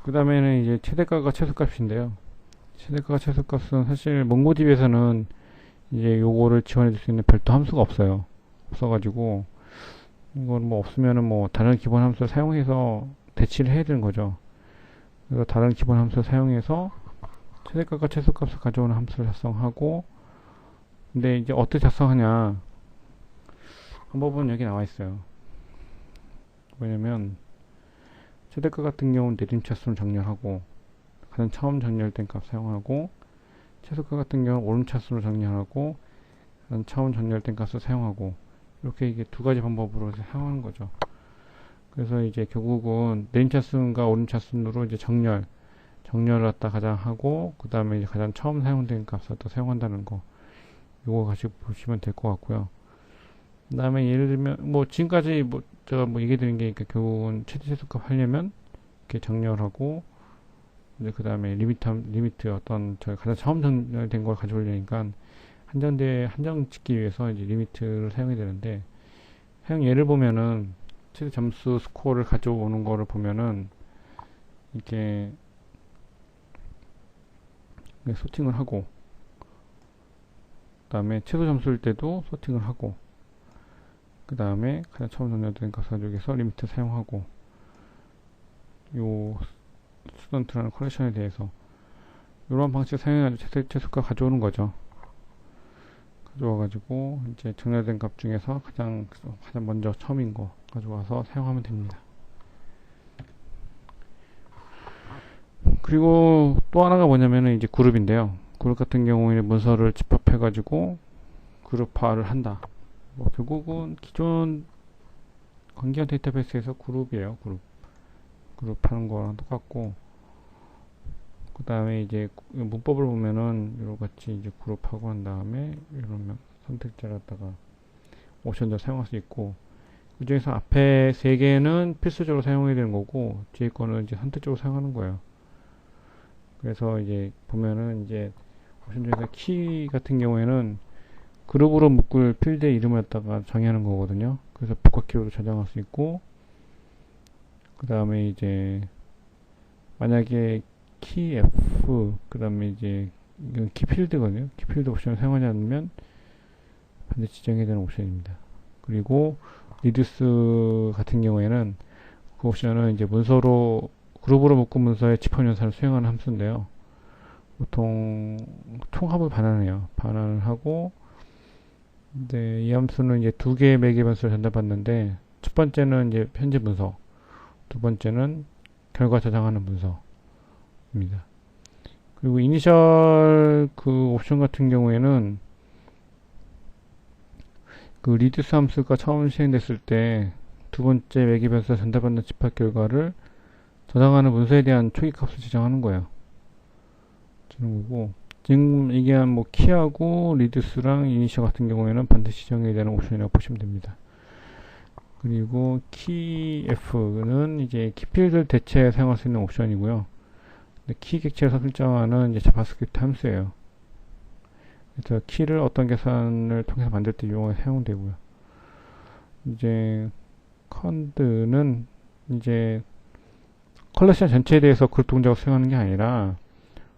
그 다음에는 이제 최대가가 최소값인데요. 최대가가 최소값은 사실 몽고디비에서는 이제 요거를 지원해 줄 수 있는 별도 함수가 없어요. 없어가지고 이건 뭐 없으면은 뭐 다른 기본 함수를 사용해서 대치를 해야 되는 거죠. 그래서 다른 기본 함수를 사용해서 최대값과 최소값을 가져오는 함수를 작성하고, 근데 이제 어떻게 작성하냐 방법은 여기 나와 있어요. 뭐냐면 최대값 같은 경우는 내림차수를 정렬하고 가장 처음 정렬된 값 사용하고, 최소값 같은 경우는 오름차수로 정렬하고 가장 처음 정렬된 값을 사용하고, 이렇게 이게 두 가지 방법으로 사용하는 거죠. 그래서 이제 결국은 내림차순과 오름차순으로 이제 정렬을 갖다 가장 하고, 그 다음에 이제 가장 처음 사용된 값을 또 사용한다는 거, 요거 같이 보시면 될 것 같고요. 그 다음에 예를 들면 뭐 지금까지 뭐 제가 뭐 얘기 드린 게, 그러니까 결국은 최대 최소값 하려면 이렇게 정렬하고, 이제 그 다음에 리미트 어떤 저희 가장 처음 정렬된 걸 가져오려니까 한정 짓기 위해서 이제 리미트를 사용해야 되는데, 사용 예를 보면은 최대 점수 스코어를 가져오는 거를 보면은 이렇게 소팅을 하고, 그 다음에 최소 점수일 때도 소팅을 하고, 그 다음에 가장 처음 정렬된 값 가지고서 리미트 사용하고, 요 스튜던트라는 컬렉션에 대해서 이런 방식 사용해가지고 최소값 가져오는 거죠. 가져와가지고 이제 정렬된 값 중에서 가장 먼저 처음인 거 가져와서 사용하면 됩니다. 그리고 또 하나가 뭐냐면은 이제 그룹인데요. 그룹 같은 경우에는 문서를 집합해가지고 그룹화를 한다. 뭐 결국은 기존 관계형 데이터베이스에서 그룹이에요. 그룹 하는 거랑 똑같고, 그 다음에 이제 문법을 보면은 이런 같이 이제 그룹하고 한 다음에 이런 선택자를 갖다가 옵션도 사용할 수 있고, 그 중에서 앞에 세 개는 필수적으로 사용해야 되는 거고, 뒤에 거는 이제 선택적으로 사용하는 거예요. 그래서 이제 보면은 이제 옵션 중에서 키 같은 경우에는 그룹으로 묶을 필드의 이름을 갖다가 정의하는 거거든요. 그래서 복합키로도 저장할 수 있고, 그 다음에 이제 만약에 키 F, 그 다음에 이제 이건 키필드거든요. 키필드 옵션을 사용하지 않으면 반드시 지정해야 되는 옵션입니다. 그리고 리듀스 같은 경우에는 그 옵션은 이제 문서로 그룹으로 묶은 문서의 집합 연산을 수행하는 함수인데요. 보통 총합을 반환해요. 반환을 하고, 근데 이 함수는 이제 두 개의 매개 변수를 전달받는데, 첫 번째는 이제 현재 문서, 두 번째는 결과 저장하는 문서입니다. 그리고 이니셜 그 옵션 같은 경우에는 그 리듀스 함수가 처음 시행됐을 때 두 번째 매개 변수가 전달받는 집합 결과를 저장하는 문서에 대한 초기 값을 지정하는 거예요. 주는 거고, 지금 얘기한 뭐 키하고 리듀스랑 이니셜 같은 경우에는 반드시 지정해야 되는 옵션이라고 보시면 됩니다. 그리고 키 F는 이제 키필드 대체에 사용할 수 있는 옵션이고요. 키 객체에서 설정하는 이제 자바스크립트 함수예요. 그래서 키를 어떤 계산을 통해서 만들 때 이용해 사용되고요. 이제 컨드는 이제 컬렉션 전체에 대해서 그룹 동작을 수행하는 게 아니라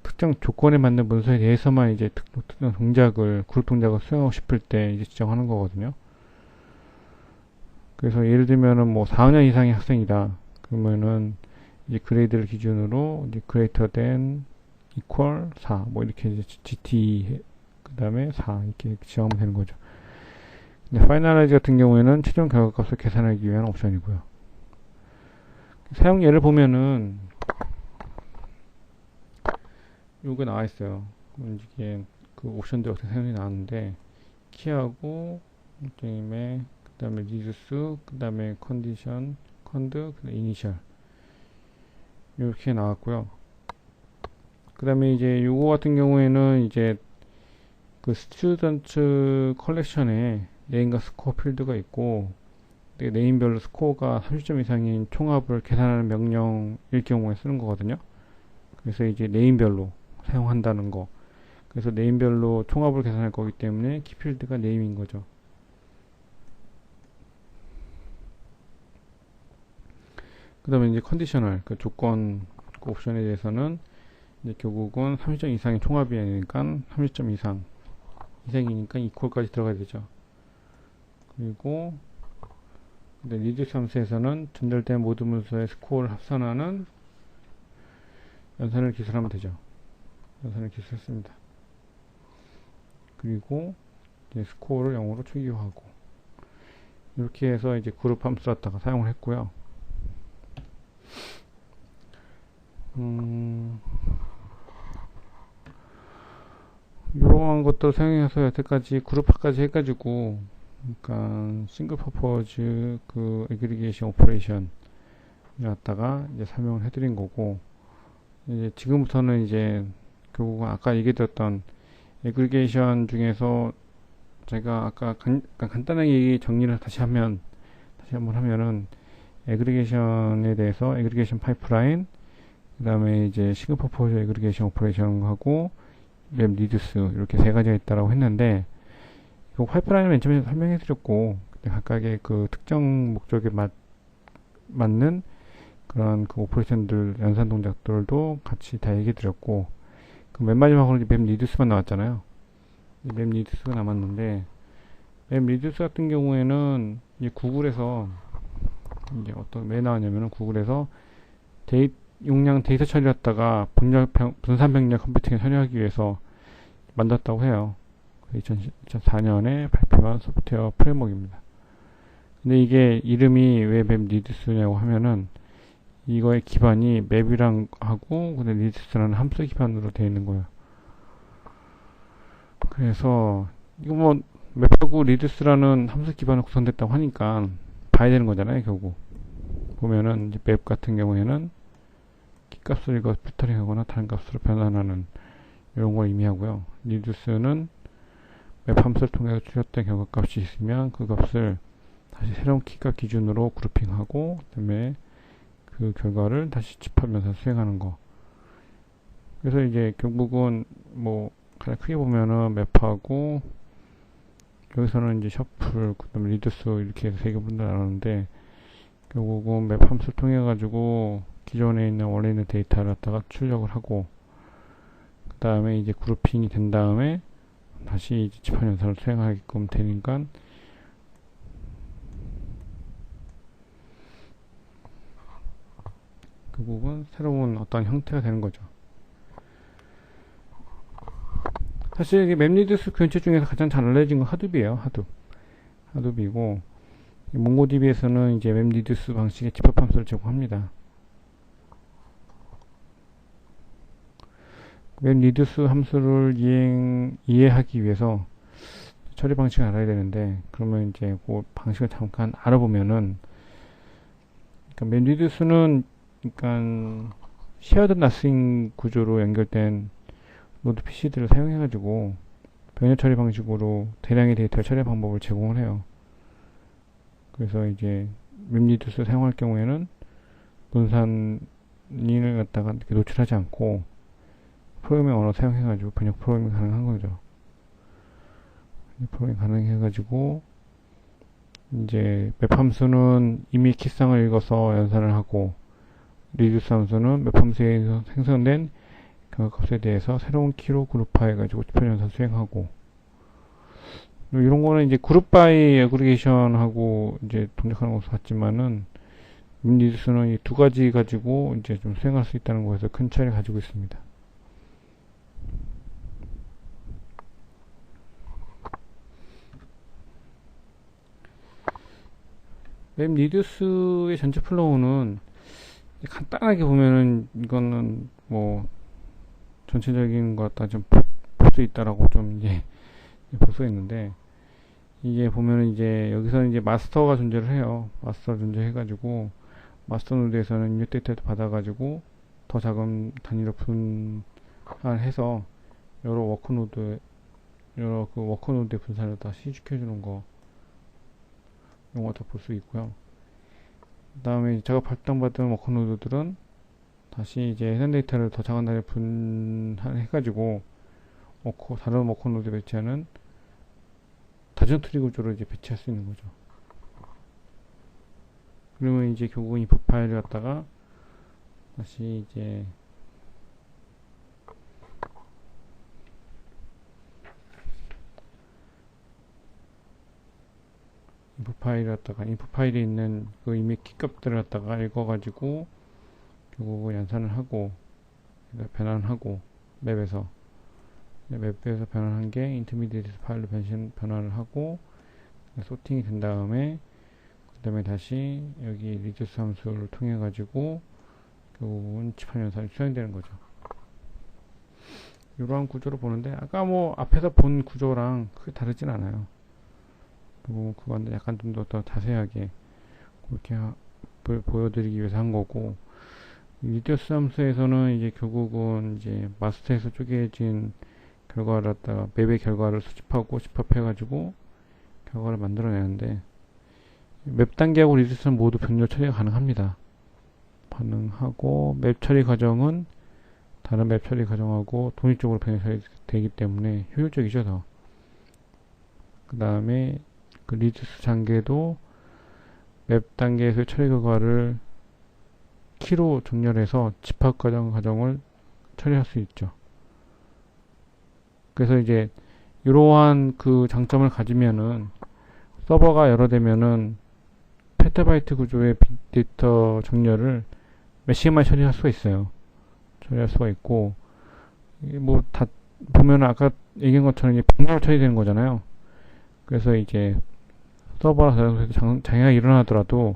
특정 조건에 맞는 문서에 대해서만 이제 특정 동작을 그룹 동작을 수행하고 싶을 때 이제 지정하는 거거든요. 그래서 예를 들면은 뭐 4학년 이상의 학생이다. 그러면은 이제 그레이드를 기준으로 이제 greater than equal 4 뭐 이렇게 이제 GT 그 다음에 4 이렇게 지정하면 되는 거죠. 근데 파이널라이즈 같은 경우에는 최종 결과값을 계산하기 위한 옵션이고요. 사용 예를 보면은 요게 나와 있어요. 이게 그 옵션들 어떻게 사용이 나왔는데, 키하고 그다음에 리듀스, 그 다음에 컨디션, 컨드, 그 다음에 이니셜 이렇게 나왔고요. 그 다음에 이제 요거 같은 경우에는 이제 그 스튜던트 컬렉션에 네임과 스코어 필드가 있고, 네임별로 스코어가 30점 이상인 총합을 계산하는 명령일 경우에 쓰는 거거든요. 그래서 이제 네임별로 사용한다는 거. 그래서 네임별로 총합을 계산할 거기 때문에 키필드가 네임인 거죠. 그 다음에 이제 컨디셔널, 그 조건 그 옵션에 대해서는 이제 결국은 30점 이상의 총합이니까 30점 이상이니까 이퀄까지 들어가야 되죠. 그리고 리듀스 함수에서는 전달된 모든 문서의 스코어를 합산하는 연산을 기술하면 되죠. 연산을 기술했습니다. 그리고 이제 스코어를 0으로 추기화하고 이렇게 해서 이제 그룹 함수 갖다가 사용을 했고요. 이러한 것들 사용해서 여태까지 그룹화까지 해가지고 그러니까 싱글 퍼포즈 그 애그리게이션 오퍼레이션 갖다가 이제 설명을 해드린 거고, 이제 지금부터는 이제 결국은 아까 얘기드렸던 애그리게이션 중에서 제가 아까 간단하게 정리를 다시 한번 하면은 애그리게이션에 대해서 애그리게이션 파이프라인, 그 다음에 이제 싱글 퍼포즈 애그리게이션 오퍼레이션하고 맵 리듀스 이렇게 세 가지가 있다라고 했는데, 그 파이프라인은 맨 처음에 설명해 드렸고 각각의 그 특정 목적에 맞는 그런 그 오퍼레이션들 연산 동작들도 같이 다 얘기해 드렸고, 그 맨 마지막으로 맵 리듀스만 나왔잖아요. 맵 리듀스가 남았는데, 맵 리듀스 같은 경우에는 이제 구글에서 이제 왜 나왔냐면은 구글에서 용량 데이터 처리를 했다가 분산 병렬 컴퓨팅에 처리하기 위해서 만들었다고 해요. 2004년에 발표한 소프트웨어 프레임워크입니다. 근데 이게 이름이 왜 맵 리듀스냐고 하면은 이거의 기반이 맵이랑 하고 근데 리듀스라는 함수 기반으로 되어 있는 거예요. 그래서 이거 뭐 맵하고 리듀스라는 함수 기반으로 구성됐다고 하니까 봐야 되는 거잖아요. 결국 보면은 이제 맵 같은 경우에는 키값을 이거 필터링하거나 다른 값으로 변환하는 이런 걸 의미하고요. 리듀스는 맵 함수를 통해서 추렸던 결과값이 있으면 그 값을 다시 새로운 키값 기준으로 그룹핑하고 그다음에 그 결과를 다시 집합면서 수행하는 거. 그래서 이제 결국은 뭐 가장 크게 보면은 맵하고 여기서는 이제 셔플 그다음에 리듀스 이렇게 해서 세 개 분들 나누는데, 결국은 맵 함수를 통해 가지고 기존에 있는 원래 있는 데이터를 갖다가 출력을 하고 그 다음에 이제 그룹핑이 된 다음에 다시 이제 집합 연산을 수행하게끔 되니까 결국은 새로운 어떤 형태가 되는 거죠. 사실 이게 맵 리듀스 근처 중에서 가장 잘 알려진 건 하둡이에요. 하둡이고 몽고DB에서는 이제 맵 리듀스 방식의 집합 함수를 제공합니다. 맵 리듀스 함수를 이해하기 위해서 처리 방식을 알아야 되는데, 그러면 이제 그 방식을 잠깐 알아보면은, 그러니까 맵 리듀스는 그러니까 shared nothing 구조로 연결된 노드 PC들을 사용해가지고 병렬 처리 방식으로 대량의 데이터 처리 방법을 제공을 해요. 그래서 이제 맵 리듀스 사용할 경우에는 분산을 갖다가 이렇게 노출하지 않고 프로그래밍 언어 사용해가지고 번역 프로그래밍 가능한 거죠. 프로그래밍 가능해가지고 이제 맵 함수는 이미 키상을 읽어서 연산을 하고, 리듀스 함수는 맵 함수에서 생성된 결과값에 대해서 새로운 키로 그룹화해가지고 집합 연산 수행하고, 이런 거는 이제 그룹 바이 애그리게이션하고 이제 동작하는 것을 봤지만은 리듀스는 이 두 가지 가지고 이제 좀 수행할 수 있다는 거에서 큰 차이를 가지고 있습니다. 맵 리듀스의 전체 플로우는 간단하게 보면은 이거는 뭐 전체적인 것 같다 좀 볼 수 있다라고 좀 이제 볼 수 있는데, 이게 보면은 이제 여기서는 이제 마스터가 존재를 해요. 마스터 존재해가지고 마스터 노드에서는 입력 데이터를 받아가지고 더 작은 단위로 분할해서 여러 워크 노드의 분산을 다 시식해주는 거, 이런 거 다 볼 수 있고요. 그 다음에 제가 발당받은 워크 노드들은 다시 이제 해당 데이터를 더 작은 단위로 분할해가지고 다른 워크 노드에 배치하는 다중 트리 구조로 이제 배치할 수 있는 거죠. 그러면 이제 결국은 이 파일을 갖다가 다시 이제 인풋 파일이 있는 그 이미 키값들을 갖다가 읽어가지고 결국 연산을 하고 변환하고 맵에서 변환한 게 인터미디에이트 파일로 변환을 하고 소팅이 된 다음에 그 다음에 다시 여기 리듀스 함수를 통해 가지고 결국은 칩한 연산이 수행되는 거죠. 이러한 구조로 보는데 아까 뭐 앞에서 본 구조랑 크게 다르진 않아요. 그리고 그건 약간 좀 더 자세하게 그렇게 보여드리기 위해서 한 거고, 리듀스 함수에서는 이제 결국은 이제 마스터에서 쪼개진 결과를 갖다가 맵의 결과를 수집하고 집합해가지고 결과를 만들어내는데, 맵 단계하고 리듀스는 모두 병렬 처리가 가능합니다. 가능하고 맵 처리 과정은 다른 맵 처리 과정하고 독립적으로 병렬 처리되기 때문에 효율적이죠. 더. 그 다음에 그 리듀스 단계도 맵 단계에서 처리 결과를 키로 정렬해서 집합 과정을 처리할 수 있죠. 그래서 이제 이러한 그 장점을 가지면은 서버가 여러 대면은 페타바이트 구조의 빅데이터 정렬을 몇 시간만에 처리할 수가 있어요. 처리할 수가 있고, 뭐 다 보면 아까 얘기한 것처럼 이제 병렬로 처리되는 거잖아요. 그래서 이제 서버라서 장애가 일어나더라도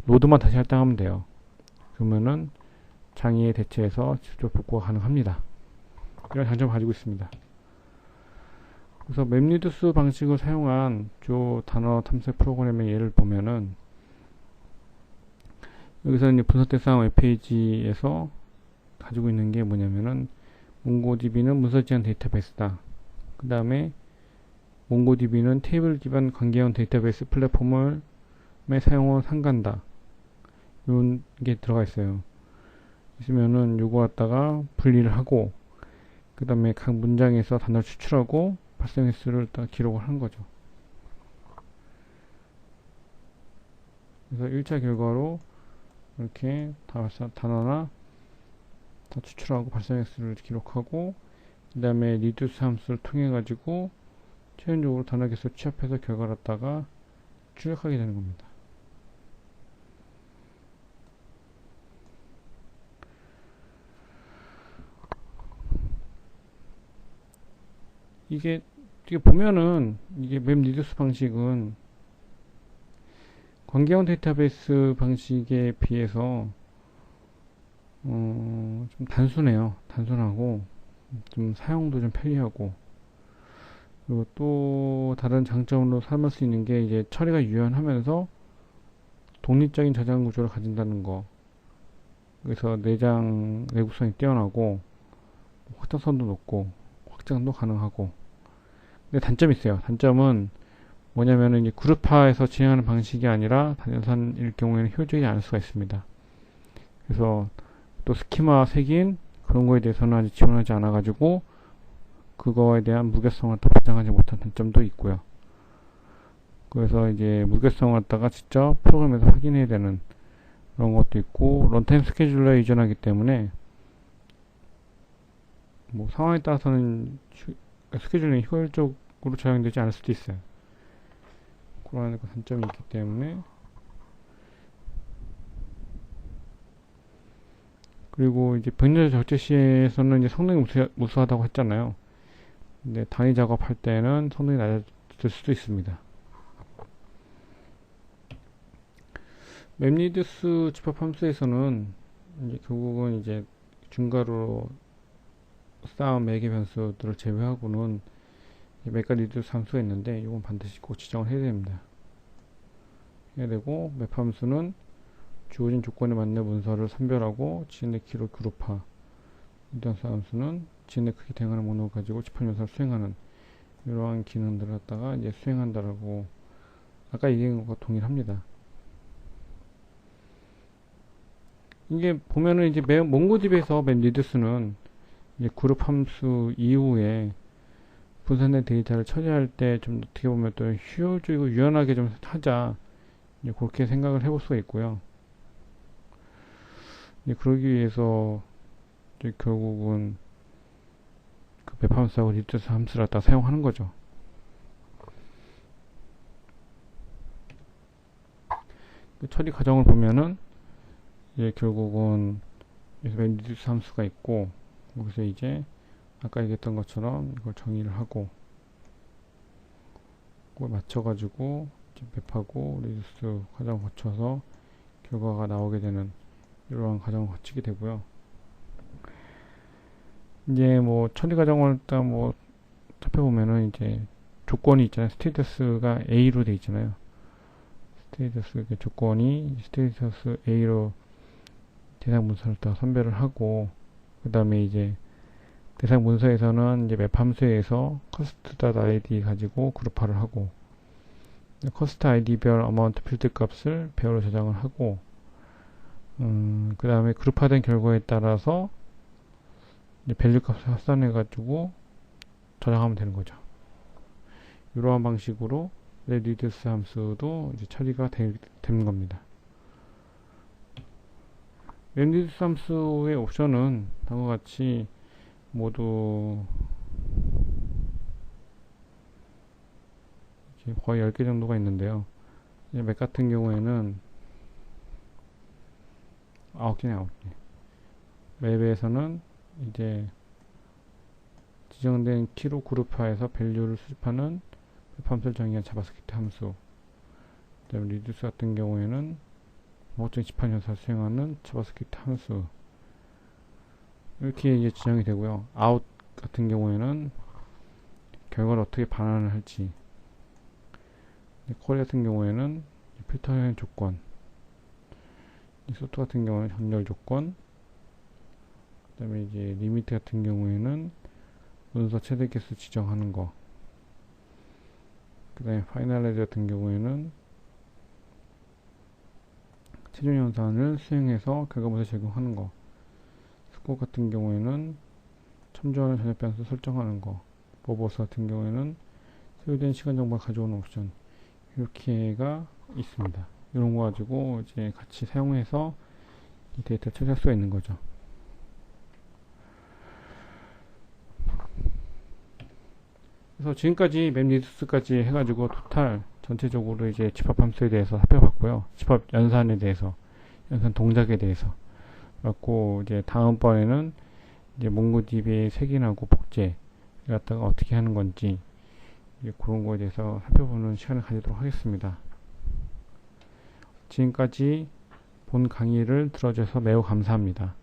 노드만 다시 할당하면 돼요. 그러면은 장애에 대체해서 직접 복구가 가능합니다. 이런 장점을 가지고 있습니다. 그래서 맵리듀스 방식을 사용한 주 단어 탐색 프로그램의 예를 보면은, 여기서 이제 분석 대상 웹페이지에서 가지고 있는 게 뭐냐면은, 몽고DB는 문서 지향 데이터베이스다. 그 다음에 몽고DB는 테이블 기반 관계형 데이터베이스 플랫폼을 사용을 상간다. 이런 게 들어가 있어요. 있으면은 요거 갖다가 분리를 하고, 그 다음에 각 문장에서 단어를 추출하고 발생 횟수를 딱 기록을 하는 거죠. 그래서 1차 결과로 이렇게 단어나 다 추출하고 발생 횟수를 기록하고, 그 다음에 리듀스 함수를 통해 가지고 최종적으로 단어 개수 취합해서 결과를 갖다가 출력하게 되는 겁니다. 이게 보면은 이게 맵 리듀스 방식은 관계형 데이터베이스 방식에 비해서 좀 단순해요. 단순하고 좀 사용도 좀 편리하고, 그리고 또 다른 장점으로 삼을 수 있는 게 이제 처리가 유연하면서 독립적인 저장 구조를 가진다는 거. 그래서 내장 내구성이 뛰어나고 확장성도 높고 확장도 가능하고. 근데 단점이 있어요. 단점은 뭐냐면은 이제 그룹화해서 진행하는 방식이 아니라 단연산일 경우에는 효율적이지 않을 수가 있습니다. 그래서 또 스키마 색인 그런 거에 대해서는 아직 지원하지 않아 가지고 그거에 대한 무게성을 또 보장하지 못한 단점도 있고요. 그래서 이제 무게성을 갖다가 직접 프로그램에서 확인해야 되는 그런 것도 있고, 런타임 스케줄러에 이전하기 때문에 뭐 상황에 따라서는 스케줄링이 효율적으로 적용되지 않을 수도 있어요. 그런 단점이 있기 때문에. 그리고 이제 병렬 적재 시에서는 이제 성능이 무수하다고 했잖아요. 근데 단위 작업할 때는 성능이 낮아질 수도 있습니다. 맵리듀스 집합 함수에서는 이제 결국은 이제 중괄호로 쌓은 매개 변수들을 제외하고는 맵과 리듀스 함수가 있는데, 이건 반드시 꼭 지정을 해야 됩니다. 해야 되고, 맵 함수는 주어진 조건에 맞는 문서를 선별하고 지인의 키로 그룹화, 리듀스 함수는 지인의 크기 대응하는 목록을 가지고 집합 연산을 수행하는 이러한 기능들을 갖다가 이제 수행한다라고 아까 얘기한 것과 동일합니다. 이게 보면은 이제 몽고DB에서 맵 리듀스는 이제 그룹 함수 이후에 분산된 데이터를 처리할 때 좀 어떻게 보면 또 효율적이고 유연하게 좀 하자, 이제 그렇게 생각을 해볼 수가 있고요. 이제 그러기 위해서 이제 결국은 그 맵 함수하고 리듀스 함수를 갖다 사용하는 거죠. 그 처리 과정을 보면은 이제 결국은 여기서 맵리듀스 함수가 있고, 여기서 이제 아까 얘기했던 것처럼 이걸 정의를 하고 그걸 맞춰가지고 이제 맵하고 리듀스 과정을 거쳐서 결과가 나오게 되는 이러한 과정을 거치게 되고요. 이제 뭐 처리 과정을 일단 뭐 살펴보면은 이제 조건이 있잖아요. 스테이터스가 A로 돼 있잖아요. 스테이터스 조건이 스테이터스 A로 대상 문서를 다 선별을 하고, 그 다음에 이제 대상 문서에서는 이제 맵 함수에서 cost.id 가지고 그룹화를 하고, cost id별 amount 필드 값을 배열로 저장을 하고, 그 다음에 그룹화된 결과에 따라서 이제 밸류 값을 합산해 가지고 저장하면 되는 거죠. 이러한 방식으로 reduce 함수도 이제 처리가 되는 겁니다. reduce 함수의 옵션은 다음과 같이 모두 거의 10개 정도가 있는데요. 맵 같은 경우에는 9개네, 9개. 맵에서는 이제 지정된 키로 그룹화해서 밸류를 수집하는 맵 함수를 정의한 자바스크립트 함수. 그다음에 reduce 같은 경우에는 목적 집합 연산을 수행하는 자바스크립트 함수. 이렇게 이제 지정이 되고요. out 같은 경우에는 결과를 어떻게 반환을 할지. 쿼리 같은 경우에는 필터형 조건. 소트 같은 경우는 정렬 조건. 그 다음에 이제 리미트 같은 경우에는 문서 최대 개수 지정하는 거. 그 다음에 파이널라이즈 같은 경우에는 최종 연산을 수행해서 결과물에 적용하는 거. 스코어 같은 경우에는 첨부하는 전역 변수 설정하는 거. 버버스 같은 경우에는 소요된 시간 정보를 가져오는 옵션. 이렇게가 있습니다. 이런 거 가지고 이제 같이 사용해서 이 데이터를 처리할 수가 있는 거죠. 그래서 지금까지 맵리듀스까지 해가지고 토탈 전체적으로 이제 집합 함수에 대해서 살펴봤고요. 집합 연산에 대해서, 연산 동작에 대해서. 그래갖고 이제 다음번에는 이제 몽고DB의 색인하고 복제 갖다가 어떻게 하는 건지 그런 거에 대해서 살펴보는 시간을 가지도록 하겠습니다. 지금까지 본 강의를 들어주셔서 매우 감사합니다.